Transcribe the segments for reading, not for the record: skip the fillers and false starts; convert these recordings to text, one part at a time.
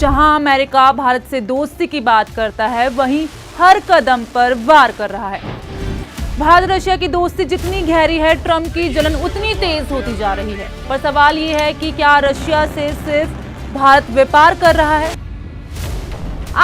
जहां अमेरिका भारत से दोस्ती की बात करता है, वहीं हर कदम पर वार कर रहा है। भारत रशिया की दोस्ती जितनी गहरी है, ट्रंप की जलन उतनी तेज होती जा रही है। पर सवाल ये है कि क्या रशिया से सिर्फ भारत व्यापार कर रहा है?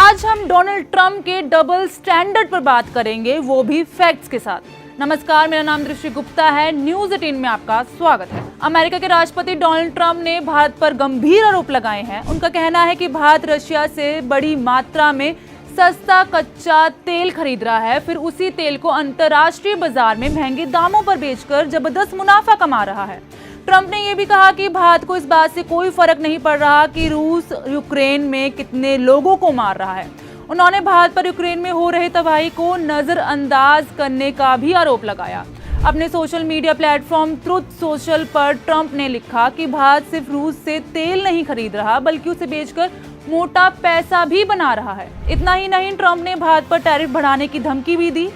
आज हम डोनाल्ड ट्रंप के डबल स्टैंडर्ड पर बात करेंगे, वो भी फैक्ट्स के साथ। नमस्कार, मेरा नाम दृष्टि गुप्ता है। न्यूज 18 में आपका स्वागत है। अमेरिका के राष्ट्रपति डोनाल्ड ट्रंप ने भारत पर गंभीर आरोप लगाए हैं। उनका कहना है कि भारत रशिया से बड़ी मात्रा में सस्ता कच्चा तेल खरीद रहा है, फिर उसी तेल को अंतर्राष्ट्रीय बाजार में महंगे दामों पर बेचकर जबरदस्त मुनाफा कमा रहा है। ट्रंप ने यह भी कहा कि भारत को इस बात से कोई फर्क नहीं पड़ रहा कि रूस यूक्रेन में कितने लोगों को मार रहा है। उन्होंने भारत पर यूक्रेन में हो रहे तबाही को नजरअंदाज करने का भी आरोप लगाया। अपने social media platform truth social पर ट्रंप ने लिखा कि भारत सिर्फ रूस से तेल नहीं खरीद रहा, बल्कि उसे बेचकर मोटा पैसा भी बना रहा है। इतना ही नहीं, ट्रंप ने भारत पर टैरिफ बढ़ाने की धमकी भी दी।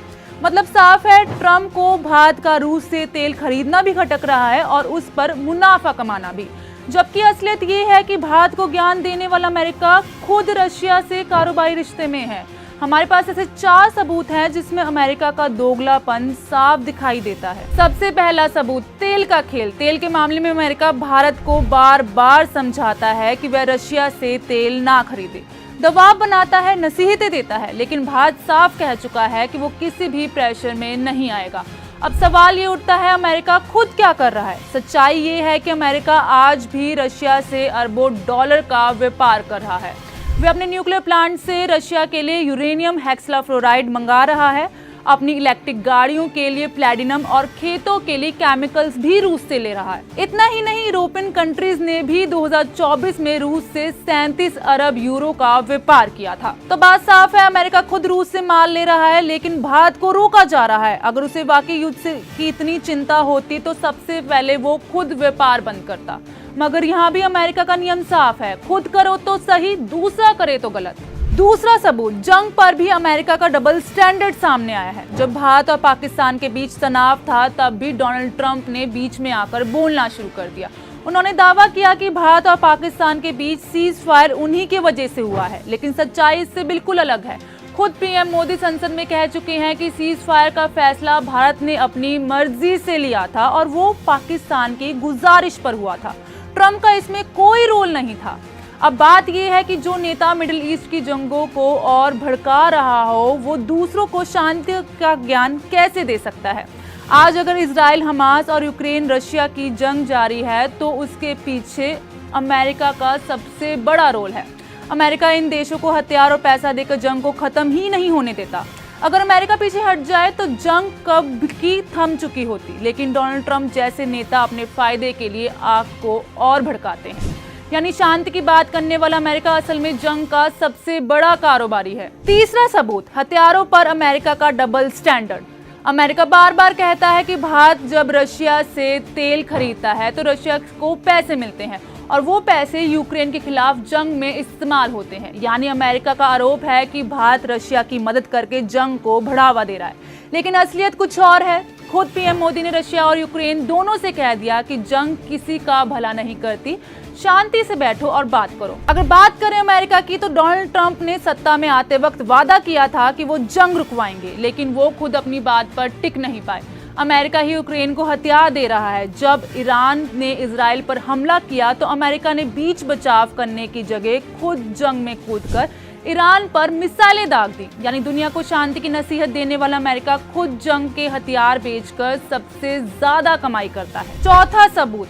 मतलब साफ है, ट्रंप को भारत का रूस से तेल खरीदना भी खटक रहा है और उस पर मुनाफा कमाना भी। जबकि असलियत ये है कि भारत को ज्ञान देने वाला अमेरिका खुद रशिया से कारोबारी रिश्ते में है। हमारे पास ऐसे 4 सबूत हैं जिसमें अमेरिका का दोगलापन साफ दिखाई देता है। सबसे पहला सबूत, तेल का खेल। तेल के मामले में अमेरिका भारत को बार बार समझाता है कि वह रशिया से तेल ना खरीदे, दबाव बनाता है, नसीहतें देता है, लेकिन भारत साफ कह चुका है कि वो किसी भी प्रेशर में नहीं आएगा। अब सवाल ये उठता है, अमेरिका खुद क्या कर रहा है? सच्चाई ये है कि अमेरिका आज भी रशिया से अरबों डॉलर का व्यापार कर रहा है। वे अपने न्यूक्लियर प्लांट से रशिया के लिए यूरेनियम हेक्साफ्लोराइड मंगा रहा है, अपनी इलेक्ट्रिक गाड़ियों के लिए प्लैटिनम और खेतों के लिए केमिकल्स भी रूस से ले रहा है। इतना ही नहीं, यूरोपियन कंट्रीज ने भी 2024 में रूस से 37 अरब यूरो का व्यापार किया था। तो बात साफ है, अमेरिका खुद रूस से माल ले रहा है, लेकिन भारत को रोका जा रहा है। अगर उसे वाकई युद्ध की इतनी चिंता होती तो सबसे पहले वो खुद व्यापार बंद करता। मगर यहाँ भी अमेरिका का नियम साफ है, खुद करो तो सही, दूसरा करे तो गलत। दूसरा सबूत, जंग पर भी अमेरिका का डबल स्टैंडर्ड सामने आया है। जब भारत और पाकिस्तान के बीच तनाव था, तब भी डोनाल्ड ट्रंप ने बीच में आकर बोलना शुरू कर दिया। उन्होंने दावा किया कि भारत और पाकिस्तान के बीच सीज फायर उन्हीं की वजह से हुआ है, लेकिन सच्चाई इससे बिल्कुल अलग है। खुद पीएम मोदी संसद में कह चुके हैं कि सीज फायर का फैसला भारत ने अपनी मर्जी से लिया था और वो पाकिस्तान की गुजारिश पर हुआ था। ट्रंप का इसमें कोई रोल नहीं था। अब बात यह है कि जो नेता मिडिल ईस्ट की जंगों को और भड़का रहा हो, वो दूसरों को शांति का ज्ञान कैसे दे सकता है? आज अगर इजराइल, हमास और यूक्रेन रशिया की जंग जारी है, तो उसके पीछे अमेरिका का सबसे बड़ा रोल है। अमेरिका इन देशों को हथियार और पैसा देकर जंग को खत्म ही नहीं होने देता। अगर अमेरिका पीछे हट जाए तो जंग कब की थम चुकी होती। लेकिन डोनाल्ड ट्रंप जैसे नेता अपने फायदे के लिए आग को और भड़काते हैं। यानी शांति की बात करने वाला अमेरिका असल में जंग का सबसे बड़ा कारोबारी है। तीसरा सबूत, हथियारों पर अमेरिका का डबल स्टैंडर्ड। अमेरिका बार बार कहता है कि भारत जब रशिया से तेल खरीदता है तो रशिया को पैसे मिलते हैं और वो पैसे यूक्रेन के खिलाफ जंग में इस्तेमाल होते हैं। यानी अमेरिका का आरोप है कि भारत रशिया की मदद करके जंग को बढ़ावा दे रहा है, लेकिन असलियत कुछ और है। खुद पीएम मोदी ने रशिया और यूक्रेन दोनों से कह दिया कि जंग किसी का भला नहीं करती, शांति से बैठो और बात करो। अगर बात करें अमेरिका की, तो डोनाल्ड ट्रंप ने सत्ता में आते वक्त वादा किया था कि वो जंग रुकवाएंगे, लेकिन वो खुद अपनी बात पर टिक नहीं पाए। अमेरिका ही यूक्रेन को हथियार दे रहा है। जब ईरान ने इजराइल पर हमला किया तो अमेरिका ने बीच बचाव करने की जगह खुद जंग में कूदकर ईरान पर मिसाइलें दाग दी। यानी दुनिया को शांति की नसीहत देने वाला अमेरिका खुद जंग के हथियार बेचकर सबसे ज्यादा कमाई करता है। चौथा सबूत,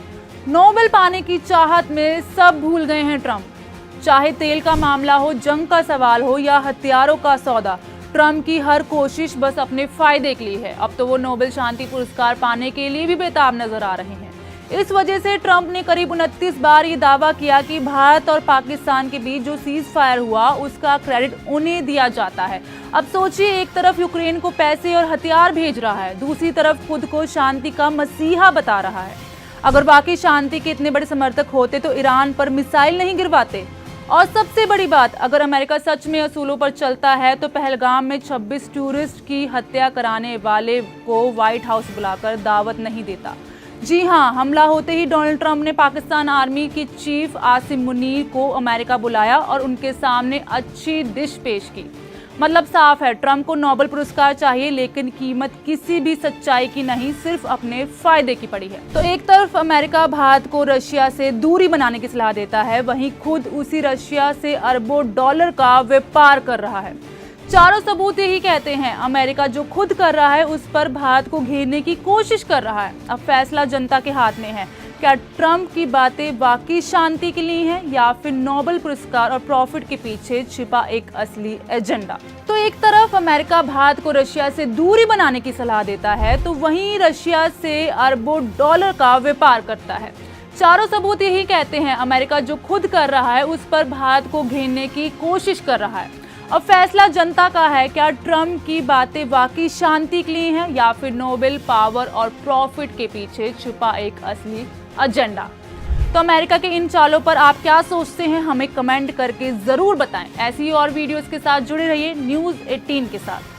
नोबेल पाने की चाहत में सब भूल गए हैं ट्रंप। चाहे तेल का मामला हो, जंग का सवाल हो या हथियारों का सौदा, ट्रंप की हर कोशिश बस अपने फायदे के लिए है। अब तो वो नोबेल शांति पुरस्कार पाने के लिए भी बेताब नजर आ रहे हैं। इस वजह से ट्रंप ने करीब 29 बार ये दावा किया कि भारत और पाकिस्तान के बीच जो सीज फायर हुआ, उसका क्रेडिट उन्हें दिया जाता है। अब सोचिए, एक तरफ यूक्रेन को पैसे और हथियार भेज रहा है, दूसरी तरफ खुद को शांति का मसीहा बता रहा है। अगर वाकई शांति के इतने बड़े समर्थक होते तो ईरान पर मिसाइल नहीं गिरवाते। और सबसे बड़ी बात, अगर अमेरिका सच में असूलों पर चलता है तो पहलगाम में 26 टूरिस्ट की हत्या कराने वाले को व्हाइट हाउस बुलाकर दावत नहीं देता। जी हां, हमला होते ही डोनाल्ड ट्रंप ने पाकिस्तान आर्मी की चीफ आसिम मुनीर को अमेरिका बुलाया और उनके सामने अच्छी डिश पेश की। मतलब साफ है, ट्रंप को नोबेल पुरस्कार चाहिए, लेकिन कीमत किसी भी सच्चाई की नहीं, सिर्फ अपने फायदे की पड़ी है। तो एक तरफ अमेरिका भारत को रशिया से दूरी बनाने की सलाह देता है, वहीं खुद उसी रशिया से अरबों डॉलर का व्यापार कर रहा है। चारों सबूत यही कहते हैं, अमेरिका जो खुद कर रहा है उस पर भारत को घेरने की कोशिश कर रहा है। अब फैसला जनता के हाथ में है, क्या ट्रंप की बातें वाकई शांति के लिए हैं या फिर नोबेल पुरस्कार और प्रॉफिट के पीछे छिपा एक असली एजेंडा। तो एक तरफ अमेरिका भारत को रशिया से दूरी बनाने की सलाह देता है, तो वहीं रशिया से अरबों डॉलर का व्यापार करता है। चारों सबूत यही कहते हैं, अमेरिका जो खुद कर रहा है उस पर भारत को घेरने की कोशिश कर रहा है। अब फैसला जनता का है, क्या ट्रंप की बातें वाकई शांति के लिए हैं या फिर नोबेल, पावर और प्रॉफिट के पीछे छुपा एक असली एजेंडा। तो अमेरिका के इन चालों पर आप क्या सोचते हैं, हमें कमेंट करके जरूर बताएं। ऐसी और वीडियोस के साथ जुड़े रहिए न्यूज़ 18 के साथ।